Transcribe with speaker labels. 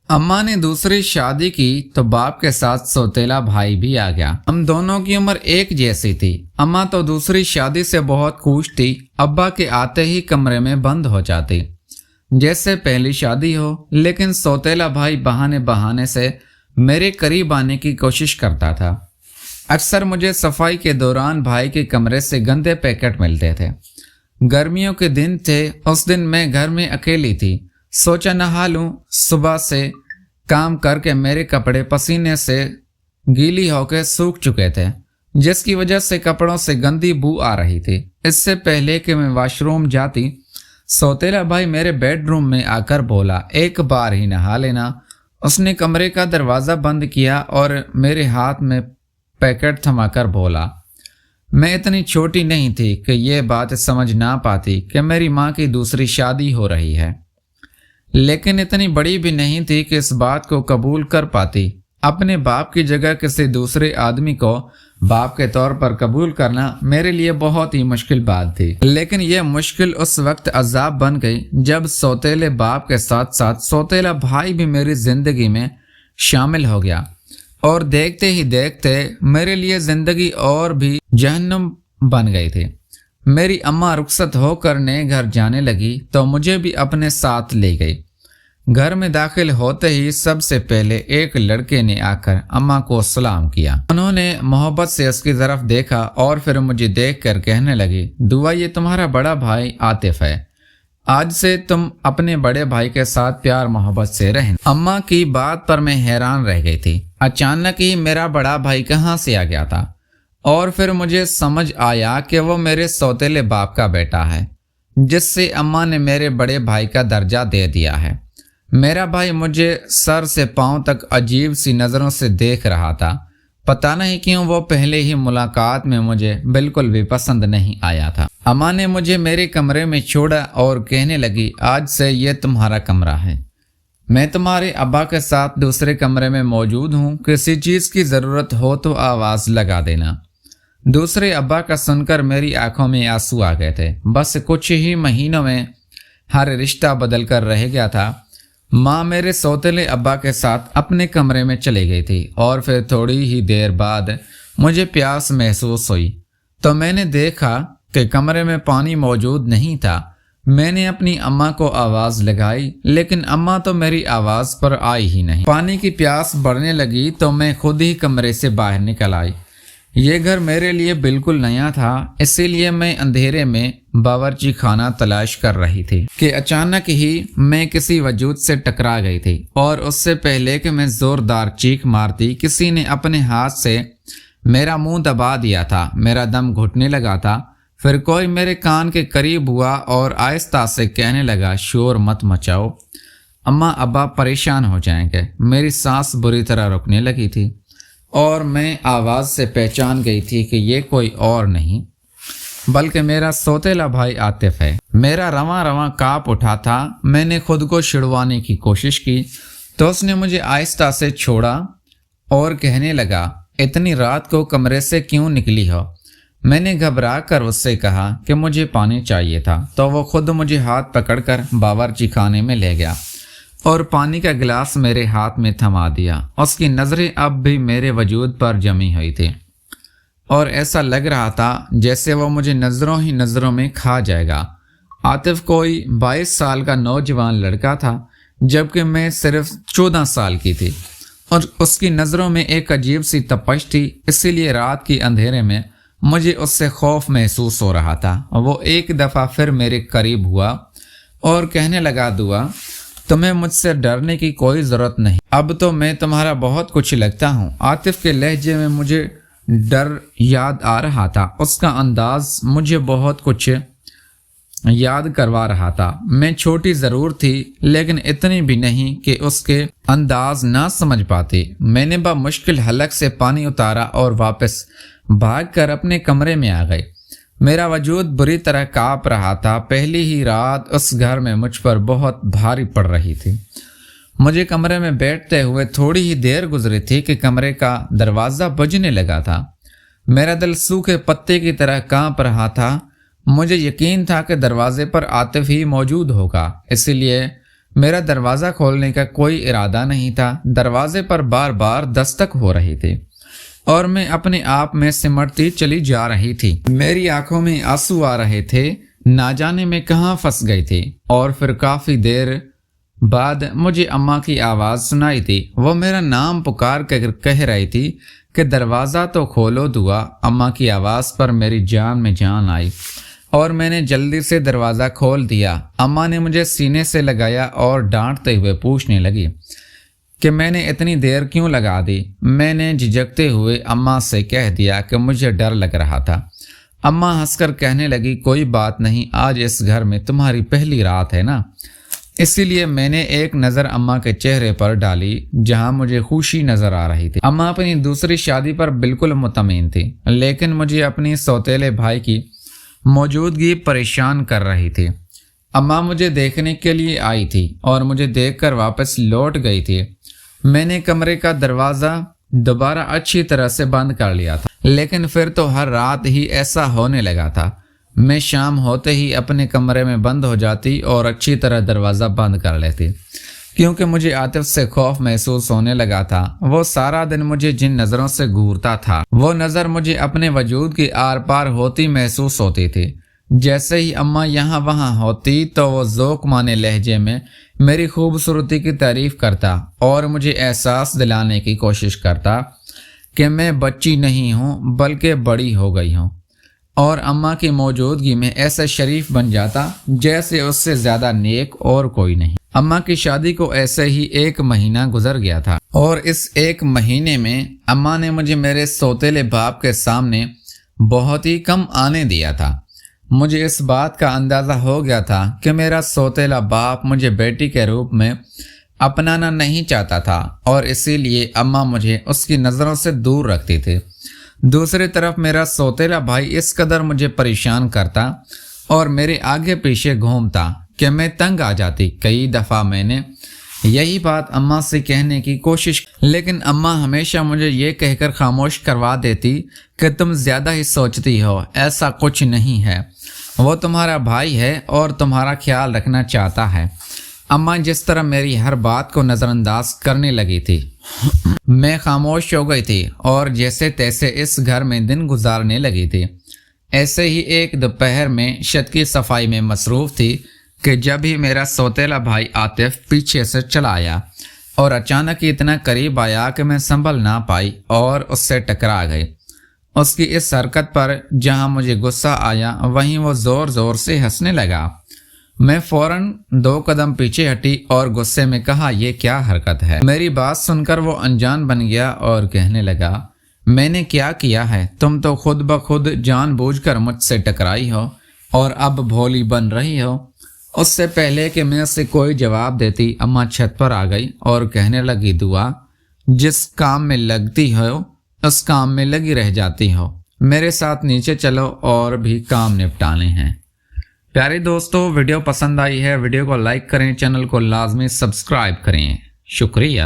Speaker 1: अम्मा ने दूसरी शादी की तो बाप के साथ सौतेला भाई भी आ गया। हम दोनों की उम्र एक जैसी थी। अम्मा तो दूसरी शादी से बहुत खुश थी। अब्बा के आते ही कमरे में बंद हो जाती जैसे पहली शादी हो, लेकिन सौतेला भाई बहाने बहाने से मेरे करीब आने की कोशिश करता था। अक्सर मुझे सफाई के दौरान भाई के कमरे से गंदे पैकेट मिलते थे। गर्मियों के दिन थे, उस दिन मैं घर में अकेली थी। सोचा नहा लूं। सुबह से काम करके मेरे कपड़े पसीने से गीली होकर सूख चुके थे, जिसकी वजह से कपड़ों से गंदी बू आ रही थी। इससे पहले कि मैं वॉशरूम जाती, सौतेला भाई मेरे बेडरूम में आकर बोला, एक बार ही नहा लेना। उसने कमरे का दरवाज़ा बंद किया और मेरे हाथ में पैकेट थमाकर बोला। मैं इतनी छोटी नहीं थी कि ये बात समझ ना पाती कि मेरी माँ की दूसरी शादी हो रही है, लेकिन इतनी बड़ी भी नहीं थी कि इस बात को कबूल कर पाती। अपने बाप की जगह किसी दूसरे आदमी को बाप के तौर पर कबूल करना मेरे लिए बहुत ही मुश्किल बात थी। लेकिन यह मुश्किल उस वक्त अजाब बन गई जब सौतेले बाप के साथ साथ सौतेला भाई भी मेरी जिंदगी में शामिल हो गया, और देखते ही देखते मेरे लिए जिंदगी और भी जहन्नुम बन गई थी। मेरी अम्मा रुखसत होकर नए घर जाने लगी तो मुझे भी अपने साथ ले गई। घर में दाखिल होते ही सबसे पहले एक लड़के ने आकर अम्मा को सलाम किया। उन्होंने मोहब्बत से उसकी तरफ देखा और फिर मुझे देखकर कहने लगी, दुआ ये तुम्हारा बड़ा भाई आतिफ है। आज से तुम अपने बड़े भाई के साथ प्यार मोहब्बत से रहना। अम्मा की बात पर मैं हैरान रह गई थी। अचानक ही मेरा बड़ा भाई कहाँ से आ गया था, और फिर मुझे समझ आया कि वो मेरे सौतेले बाप का बेटा है, जिससे अम्मा ने मेरे बड़े भाई का दर्जा दे दिया है। मेरा भाई मुझे सर से पांव तक अजीब सी नज़रों से देख रहा था। पता नहीं क्यों वो पहले ही मुलाकात में मुझे बिल्कुल भी पसंद नहीं आया था। अम्मा ने मुझे मेरे कमरे में छोड़ा और कहने लगी, आज से ये तुम्हारा कमरा है। मैं तुम्हारे अब्बा के साथ दूसरे कमरे में मौजूद हूँ। किसी चीज़ की ज़रूरत हो तो आवाज़ लगा देना। दूसरे अब्बा का सुनकर मेरी आंखों में आंसू आ गए थे। बस कुछ ही महीनों में हर रिश्ता बदल कर रह गया था। माँ मेरे सौतेले अब्बा के साथ अपने कमरे में चली गई थी, और फिर थोड़ी ही देर बाद मुझे प्यास महसूस हुई तो मैंने देखा कि कमरे में पानी मौजूद नहीं था। मैंने अपनी अम्मा को आवाज़ लगाई, लेकिन अम्मा तो मेरी आवाज़ पर आई ही नहीं। पानी की प्यास बढ़ने लगी तो मैं खुद ही कमरे से बाहर निकल आई। ये घर मेरे लिए बिल्कुल नया था, इसीलिए मैं अंधेरे में बावर्ची खाना तलाश कर रही थी कि अचानक ही मैं किसी वजूद से टकरा गई थी, और उससे पहले कि मैं जोरदार चीख मारती, किसी ने अपने हाथ से मेरा मुंह दबा दिया था। मेरा दम घुटने लगा था। फिर कोई मेरे कान के करीब हुआ और आहिस्ता से कहने लगा, शोर मत मचाओ, अम्मा अब्बा परेशान हो जाएंगे। मेरी सांस बुरी तरह रुकने लगी थी और मैं आवाज़ से पहचान गई थी कि ये कोई और नहीं बल्कि मेरा सौतेला भाई आतिफ है। मेरा रवां रवां काँप उठा था। मैंने खुद को छिड़वाने की कोशिश की तो उसने मुझे आहिस्ता से छोड़ा और कहने लगा, इतनी रात को कमरे से क्यों निकली हो? मैंने घबरा कर उससे कहा कि मुझे पानी चाहिए था, तो वो खुद मुझे हाथ पकड़कर बावर्ची खाने में ले गया और पानी का गिलास मेरे हाथ में थमा दिया। उसकी नज़रें अब भी मेरे वजूद पर जमी हुई थी और ऐसा लग रहा था जैसे वो मुझे नज़रों ही नज़रों में खा जाएगा। आतिफ कोई 22 साल का नौजवान लड़का था, जबकि मैं सिर्फ 14 साल की थी, और उसकी नज़रों में एक अजीब सी तपश थी। इसीलिए रात के अंधेरे में मुझे उससे खौफ महसूस हो रहा था। वो एक दफ़ा फिर मेरे करीब हुआ और कहने लगा, दुआ तुम्हें मुझसे डरने की कोई ज़रूरत नहीं, अब तो मैं तुम्हारा बहुत कुछ लगता हूँ। आतिफ के लहजे में मुझे डर याद आ रहा था। उसका अंदाज मुझे बहुत कुछ याद करवा रहा था। मैं छोटी ज़रूर थी, लेकिन इतनी भी नहीं कि उसके अंदाज ना समझ पाती। मैंने मुश्किल हलक से पानी उतारा और वापस भागकर अपने कमरे में आ गई। मेरा वजूद बुरी तरह काँप रहा था। पहली ही रात उस घर में मुझ पर बहुत भारी पड़ रही थी। मुझे कमरे में बैठते हुए थोड़ी ही देर गुजरी थी कि कमरे का दरवाज़ा बजने लगा था। मेरा दिल सूखे पत्ते की तरह काँप रहा था। मुझे यकीन था कि दरवाजे पर आतिफ ही मौजूद होगा, इसीलिए میرا دروازہ کھولنے کا کوئی ارادہ نہیں تھا۔ دروازے پر بار بار دستک ہو رہی تھی اور میں اپنے آپ میں سمٹتی چلی جا رہی تھی۔ میری آنکھوں میں آنسو آ رہے تھے، نہ جانے میں کہاں پھنس گئی تھی۔ اور پھر کافی دیر بعد مجھے اماں کی آواز سنائی تھی۔ وہ میرا نام پکار کر کہہ رہی تھی کہ دروازہ تو کھولو دعا۔ اماں کی آواز پر میری جان میں جان آئی اور میں نے جلدی سے دروازہ کھول دیا۔ اماں نے مجھے سینے سے لگایا اور ڈانٹتے ہوئے پوچھنے لگی کہ میں نے اتنی دیر کیوں لگا دی۔ میں نے جھجکتے ہوئے اماں سے کہہ دیا کہ مجھے ڈر لگ رہا تھا۔ اماں ہنس کر کہنے لگی، کوئی بات نہیں، آج اس گھر میں تمہاری پہلی رات ہے نا، اسی لیے میں نے ایک نظر اماں کے چہرے پر ڈالی جہاں مجھے خوشی نظر آ رہی تھی۔ اماں اپنی دوسری شادی پر بالکل مطمئن تھی، لیکن مجھے اپنی سوتیلے بھائی کی موجودگی پریشان کر رہی تھی۔ اماں مجھے دیکھنے کے لیے آئی تھی اور مجھے دیکھ کر واپس لوٹ گئی تھی۔ میں نے کمرے کا دروازہ دوبارہ اچھی طرح سے بند کر لیا تھا، لیکن پھر تو ہر رات ہی ایسا ہونے لگا تھا۔ میں شام ہوتے ہی اپنے کمرے میں بند ہو جاتی اور اچھی طرح دروازہ بند کر لیتی، کیونکہ مجھے عاطف سے خوف محسوس ہونے لگا تھا۔ وہ سارا دن مجھے جن نظروں سے گھورتا تھا، وہ نظر مجھے اپنے وجود کی آر پار ہوتی محسوس ہوتی تھی۔ جیسے ہی اماں یہاں وہاں ہوتی تو وہ ذوق مانے لہجے میں میری خوبصورتی کی تعریف کرتا اور مجھے احساس دلانے کی کوشش کرتا کہ میں بچی نہیں ہوں بلکہ بڑی ہو گئی ہوں، اور اماں کی موجودگی میں ایسا شریف بن جاتا جیسے اس سے زیادہ نیک اور کوئی نہیں۔ اماں کی شادی کو ایسے ہی 1 مہینہ گزر گیا تھا اور اس 1 مہینے میں اماں نے مجھے میرے سوتیلے باپ کے سامنے بہت ہی کم آنے دیا تھا۔ مجھے اس بات کا اندازہ ہو گیا تھا کہ میرا سوتیلا باپ مجھے بیٹی کے روپ میں اپنانا نہیں چاہتا تھا اور اسی لیے اماں مجھے اس کی نظروں سے دور رکھتی تھی۔ دوسری طرف میرا سوتیلا بھائی اس قدر مجھے پریشان کرتا اور میرے آگے پیچھے گھومتا کہ میں تنگ آ جاتی۔ کئی دفعہ میں نے یہی بات اماں سے کہنے کی کوشش، لیکن اماں ہمیشہ مجھے یہ کہہ کر خاموش کروا دیتی کہ تم زیادہ ہی سوچتی ہو، ایسا کچھ نہیں ہے، وہ تمہارا بھائی ہے اور تمہارا خیال رکھنا چاہتا ہے۔ اماں جس طرح میری ہر بات کو نظر انداز کرنے لگی تھی، میں خاموش ہو گئی تھی اور جیسے تیسے اس گھر میں دن گزارنے لگی تھی۔ ایسے ہی ایک دوپہر میں چھت کی صفائی میں مصروف تھی کہ جب ہی میرا سوتیلا بھائی عاطف پیچھے سے چلا آیا اور اچانک اتنا قریب آیا کہ میں سنبھل نہ پائی اور اس سے ٹکرا گئی۔ اس کی اس حرکت پر جہاں مجھے غصہ آیا وہیں وہ زور زور سے ہنسنے لگا۔ میں فوراً 2 قدم پیچھے ہٹی اور غصے میں کہا، یہ کیا حرکت ہے؟ میری بات سن کر وہ انجان بن گیا اور کہنے لگا، میں نے کیا کیا ہے؟ تم تو خود بخود جان بوجھ کر مجھ سے ٹکرائی ہو اور اب بھولی بن رہی ہو۔ اس سے پہلے کہ میں اسے کوئی جواب دیتی، اماں چھت پر آ گئی اور کہنے لگی، دعا، جس کام میں لگتی ہو اس کام میں لگی رہ جاتی ہو، میرے ساتھ نیچے چلو اور بھی کام نپٹانے ہیں۔ پیارے دوستو، ویڈیو پسند آئی ہے، ویڈیو کو لائک کریں، چینل کو لازمی سبسکرائب کریں۔ شکریہ۔